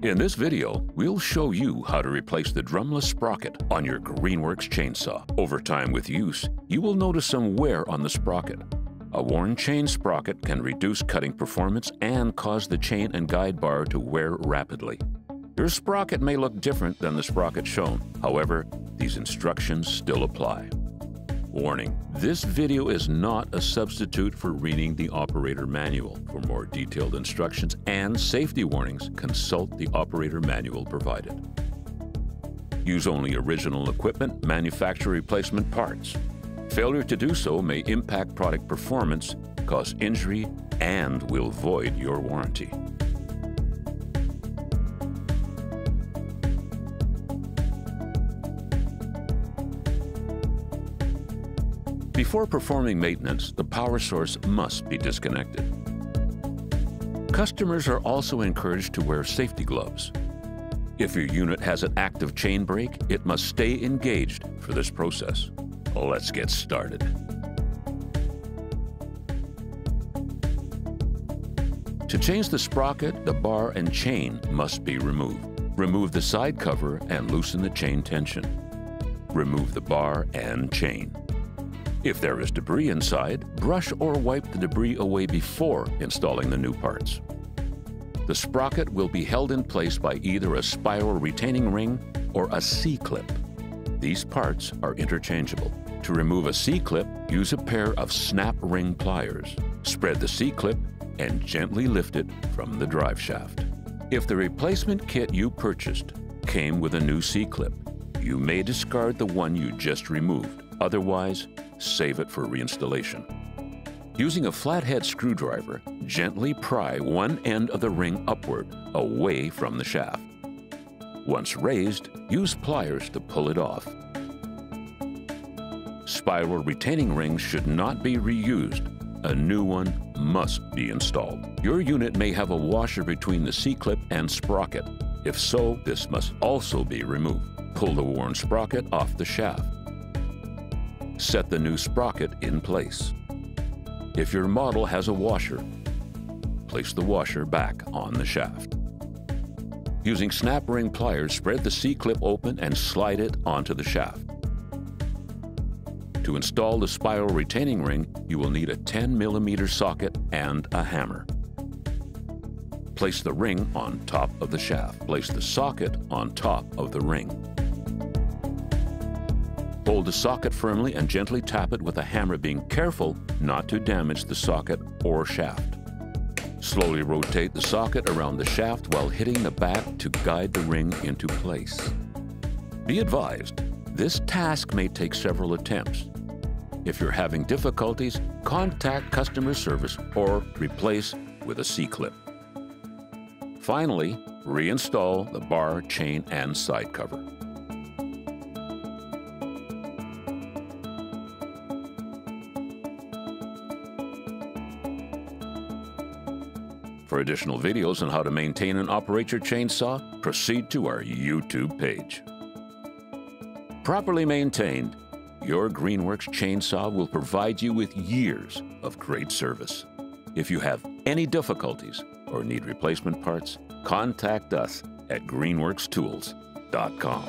In this video, we'll show you how to replace the Drumless Sprocket on your GREENWORKS chainsaw. Over time with use, you will notice some wear on the sprocket. A worn chain sprocket can reduce cutting performance and cause the chain and guide bar to wear rapidly. Your sprocket may look different than the sprocket shown. However, these instructions still apply. Warning: this video is not a substitute for reading the operator manual. For more detailed instructions and safety warnings, consult the operator manual provided. Use only original equipment, manufacturer replacement parts. Failure to do so may impact product performance, cause injury, and will void your warranty. Before performing maintenance, the power source must be disconnected. Customers are also encouraged to wear safety gloves. If your unit has an active chain brake, it must stay engaged for this process. Let's get started. To change the sprocket, the bar and chain must be removed. Remove the side cover and loosen the chain tension. Remove the bar and chain. If there is debris inside, brush or wipe the debris away before installing the new parts. The sprocket will be held in place by either a spiral retaining ring or a C-clip. These parts are interchangeable. To remove a C-clip, use a pair of snap ring pliers. Spread the C-clip and gently lift it from the drive shaft. If the replacement kit you purchased came with a new C-clip, you may discard the one you just removed. Otherwise, save it for reinstallation. Using a flathead screwdriver, gently pry one end of the ring upward, away from the shaft. Once raised, use pliers to pull it off. Spiral retaining rings should not be reused. A new one must be installed. Your unit may have a washer between the C-clip and sprocket. If so, this must also be removed. Pull the worn sprocket off the shaft. Set the new sprocket in place. If your model has a washer, place the washer back on the shaft. Using snap ring pliers, spread the C-clip open and slide it onto the shaft. To install the spiral retaining ring, you will need a 10mm socket and a hammer. Place the ring on top of the shaft. Place the socket on top of the ring. Hold the socket firmly and gently tap it with a hammer, being careful not to damage the socket or shaft. Slowly rotate the socket around the shaft while hitting the back to guide the ring into place. Be advised, this task may take several attempts. If you're having difficulties, contact customer service or replace with a C-clip. Finally, reinstall the bar, chain, and side cover. For additional videos on how to maintain and operate your chainsaw, proceed to our YouTube page. Properly maintained, your GREENWORKS chainsaw will provide you with years of great service. If you have any difficulties or need replacement parts, contact us at greenworkstools.com.